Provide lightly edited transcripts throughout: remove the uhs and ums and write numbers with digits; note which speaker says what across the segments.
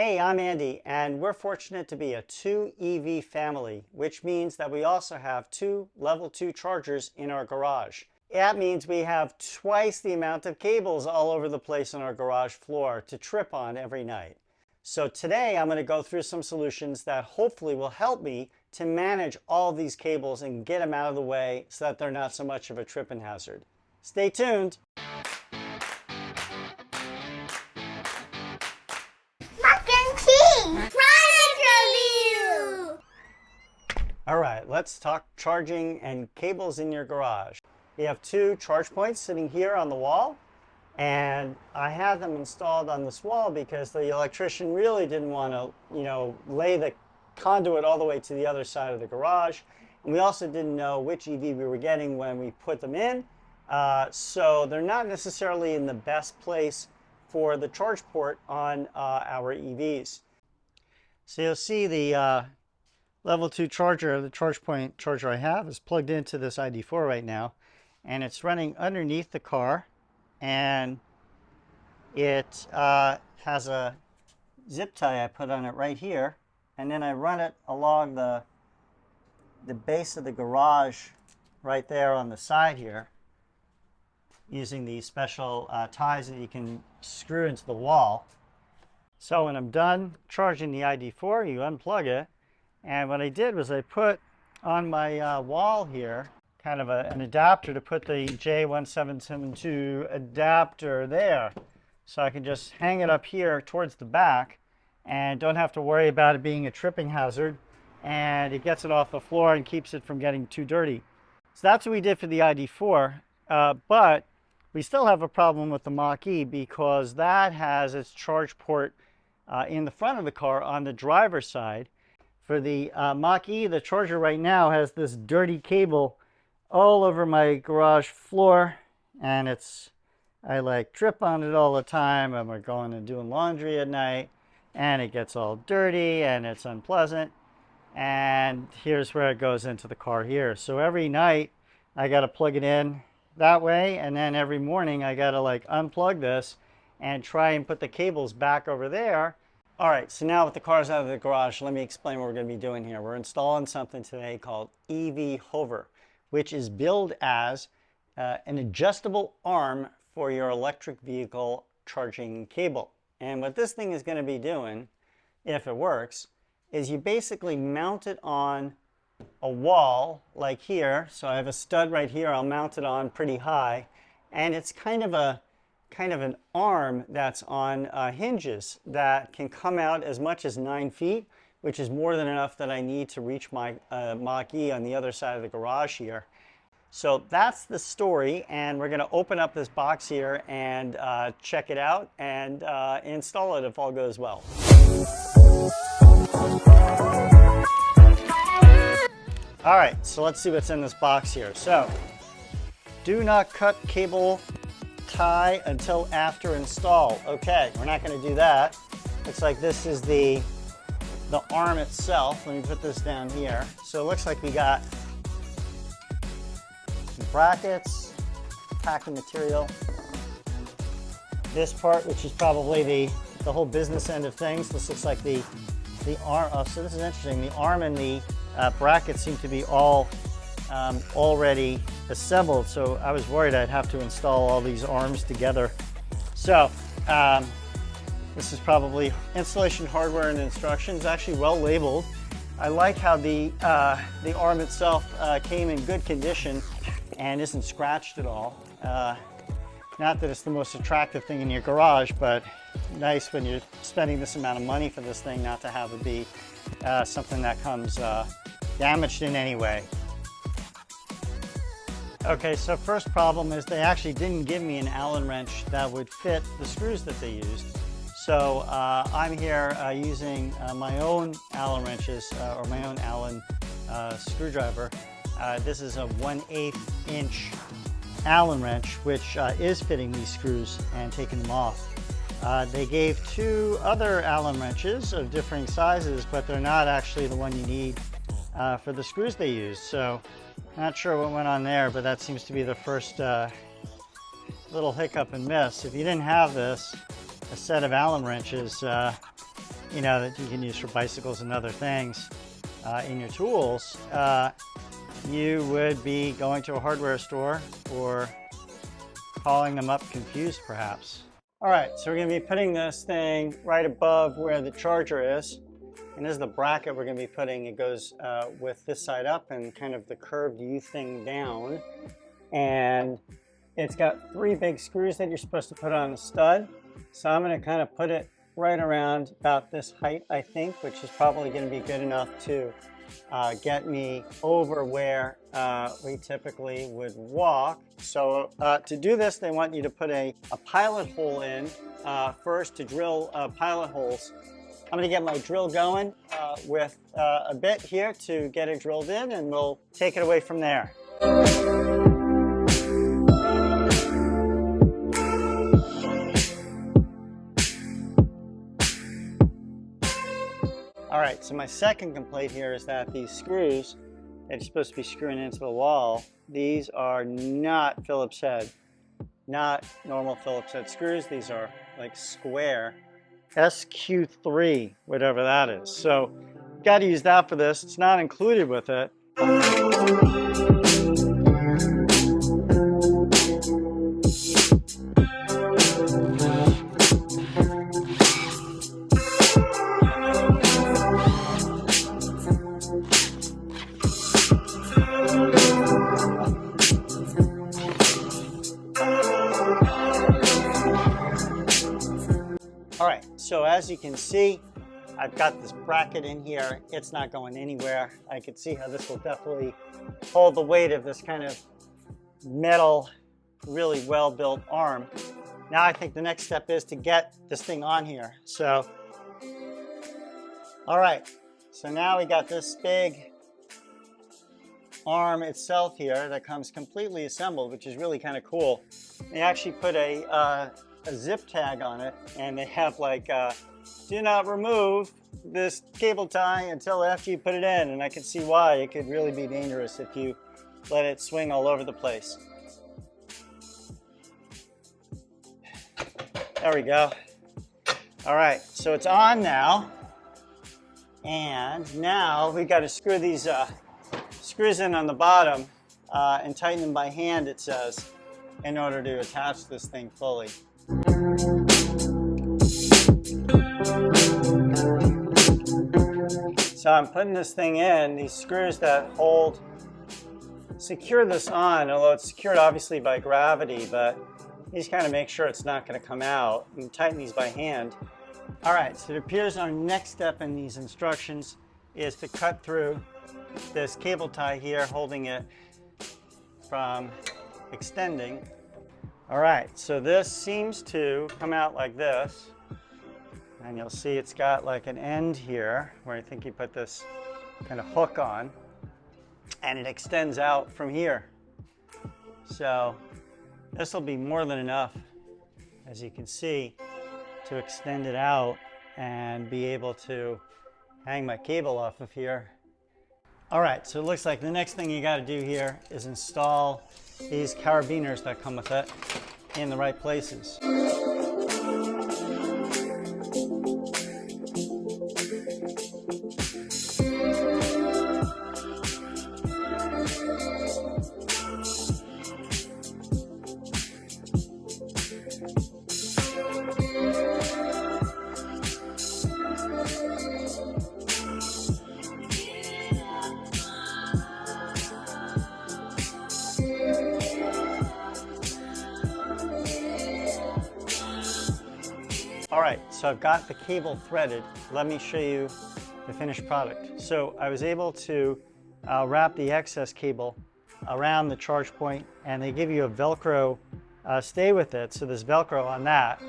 Speaker 1: Hey, I'm Andy, and we're fortunate to be a 2 EV family, which means that we also have 2 level 2 chargers in our garage. That means we have twice the amount of cables all over the place on our garage floor to trip on every night. So today I'm going to go through some solutions that hopefully will help me to manage all these cables and get them out of the way so that they're not so much of a tripping hazard. Stay tuned. All right, let's talk charging and cables in your garage. We have 2 charge points sitting here on the wall, and I had them installed on this wall because the electrician really didn't want to, lay the conduit all the way to the other side of the garage. And we also didn't know which EV we were getting when we put them in, so they're not necessarily in the best place for the charge port on our EVs. So you'll see the level 2 charger, the charge point charger I have, is plugged into this ID4 right now, and it's running underneath the car, and it has a zip tie I put on it right here, and then I run it along the base of the garage right there on the side here using these special ties that you can screw into the wall. So when I'm done charging the ID4, you unplug it. And what I did was I put on my wall here kind of an adapter to put the J1772 adapter there. So I can just hang it up here towards the back and don't have to worry about it being a tripping hazard. And it gets it off the floor and keeps it from getting too dirty. So that's what we did for the ID4. But we still have a problem with the Mach-E because that has its charge port in the front of the car on the driver's side. For the Mach-E, the charger right now has this dirty cable all over my garage floor, and I like trip on it all the time, and we're going and doing laundry at night, and it gets all dirty, and it's unpleasant. And here's where it goes into the car here. So every night I got to plug it in that way, and then every morning I got to like unplug this and try and put the cables back over there. All right, so now with the cars out of the garage, let me explain what we're going to be doing here. We're installing something today called EV Hover, which is billed as an adjustable arm for your electric vehicle charging cable. And what this thing is going to be doing, if it works, is you basically mount it on a wall like here. So I have a stud right here. I'll mount it on pretty high, and it's kind of an arm that's on hinges that can come out as much as 9 feet, which is more than enough that I need to reach my Mach-E on the other side of the garage here. So that's the story, and we're going to open up this box here and check it out and install it if all goes well. All right, so let's see what's in this box here. So, do not cut cable tie until after install. Okay, we're not going to do that. Looks like this is the arm itself. Let me put this down here. So it looks like we got some brackets, packing material. This part, which is probably the whole business end of things. This looks like the arm. Oh, so this is interesting. The arm and the brackets seem to be all already assembled, so I was worried I'd have to install all these arms together. So this is probably installation hardware and instructions, actually well labeled. I like how the arm itself came in good condition and isn't scratched at all. Not that it's the most attractive thing in your garage, but nice when you're spending this amount of money for this thing not to have it be something that comes damaged in any way. Okay, so first problem is they actually didn't give me an Allen wrench that would fit the screws that they used. So I'm here using my own Allen wrenches or my own Allen screwdriver. This is a 1/8 inch Allen wrench, which is fitting these screws and taking them off. They gave 2 other Allen wrenches of differing sizes, but they're not actually the one you need for the screws they use. So not sure what went on there, but that seems to be the first little hiccup and miss. If you didn't have this, a set of Allen wrenches, you know, that you can use for bicycles and other things in your tools, you would be going to a hardware store or calling them up confused perhaps. All right, so we're going to be putting this thing right above where the charger is. And this is the bracket we're going to be putting. It goes with this side up and kind of the curved U thing down. And it's got 3 big screws that you're supposed to put on the stud. So I'm going to kind of put it right around about this height, I think, which is probably going to be good enough to get me over where we typically would walk. So to do this, they want you to put a pilot hole in first to drill pilot holes. I'm going to get my drill going with a bit here to get it drilled in, and we'll take it away from there. All right, so my second complaint here is that these screws that you're supposed to be screwing into the wall, these are not Phillips head, not normal Phillips head screws. These are like square SQ3, whatever that is. So you've got to use that for this. It's not included with it. All right, so as you can see, I've got this bracket in here. It's not going anywhere. I can see how this will definitely hold the weight of this kind of metal, really well-built arm. Now I think the next step is to get this thing on here. So, all right, so now we got this big arm itself here that comes completely assembled, which is really kind of cool. They actually put a zip tag on it, and they have like do not remove this cable tie until after you put it in, and I can see why. It could really be dangerous if you let it swing all over the place. There we go. All right, so it's on now, and now we got to screw these screws in on the bottom and tighten them by hand, it says, in order to attach this thing fully. So I'm putting this thing in, these screws that secure this on, although it's secured obviously by gravity, but you just kind of make sure it's not going to come out, and tighten these by hand. All right, so it appears our next step in these instructions is to cut through this cable tie here, holding it from extending. All right, so this seems to come out like this, and you'll see it's got like an end here where I think you put this kind of hook on, and it extends out from here. So this will be more than enough, as you can see, to extend it out and be able to hang my cable off of here. All right, so it looks like the next thing you got to do here is install these carabiners that come with it in the right places. All right, so I've got the cable threaded. Let me show you the finished product. So I was able to wrap the excess cable around the charge point, and they give you a Velcro stay with it. So there's Velcro on that.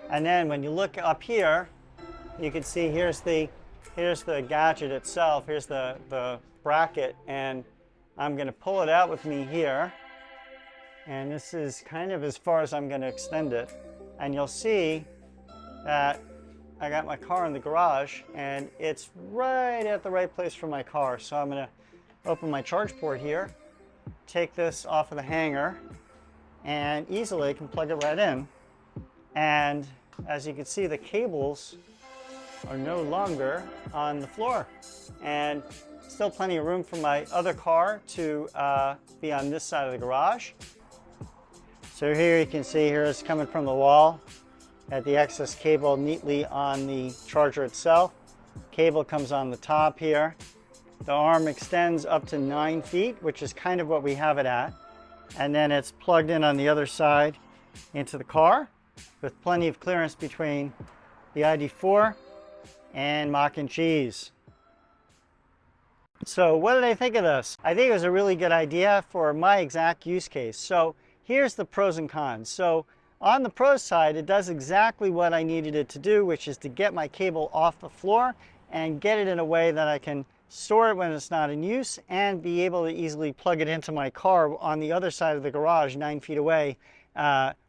Speaker 1: And then when you look up here, you can see here's the gadget itself. Here's the bracket, and I'm going to pull it out with me here. And this is kind of as far as I'm going to extend it. And you'll see that I got my car in the garage, and it's right at the right place for my car. So I'm going to open my charge port here, take this off of the hanger, and easily can plug it right in. And as you can see, the cables are no longer on the floor. And still plenty of room for my other car to be on this side of the garage. So here you can see here it's coming from the wall. Had the excess cable neatly on the charger itself. Cable comes on the top here. The arm extends up to 9 feet, which is kind of what we have it at. And then it's plugged in on the other side into the car with plenty of clearance between the ID4 and mac and cheese. So what did I think of this? I think it was a really good idea for my exact use case. So here's the pros and cons. So on the pros side, it does exactly what I needed it to do, which is to get my cable off the floor and get it in a way that I can store it when it's not in use and be able to easily plug it into my car on the other side of the garage 9 feet away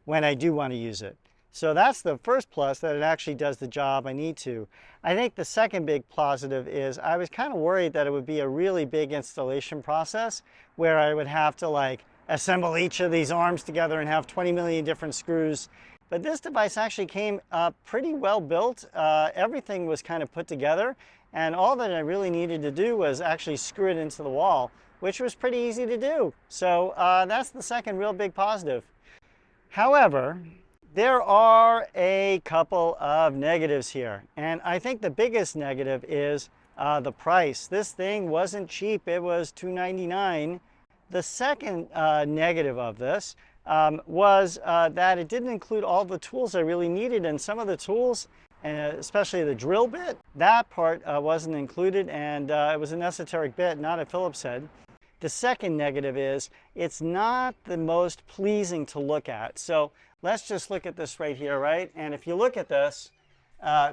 Speaker 1: when I do want to use it. So that's the first plus, that it actually does the job I need to. I think the second big positive is I was kind of worried that it would be a really big installation process where I would have to like assemble each of these arms together and have 20 million different screws. But this device actually came pretty well built. Everything was kind of put together, and all that I really needed to do was actually screw it into the wall, which was pretty easy to do. So that's the second real big positive. However, there are a couple of negatives here, and I think the biggest negative is the price. This thing wasn't cheap. It was $299. The second negative of this was that it didn't include all the tools I really needed, and some of the tools, especially the drill bit, that part wasn't included, and it was an esoteric bit, not a Phillips head. The second negative is it's not the most pleasing to look at. So let's just look at this right here, right? And if you look at this,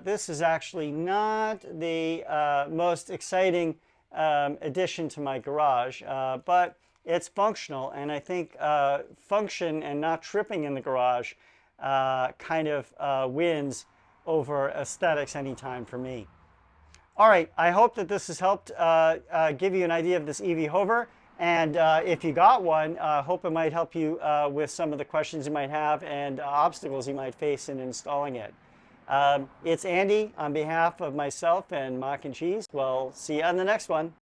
Speaker 1: this is actually not the most exciting addition to my garage, but it's functional, and I think function and not tripping in the garage kind of wins over aesthetics anytime for me. All right, I hope that this has helped give you an idea of this EV Hover, and if you got one, hope it might help you with some of the questions you might have and obstacles you might face in installing it. It's Andy on behalf of myself and Mac and Cheese. We'll see you on the next one.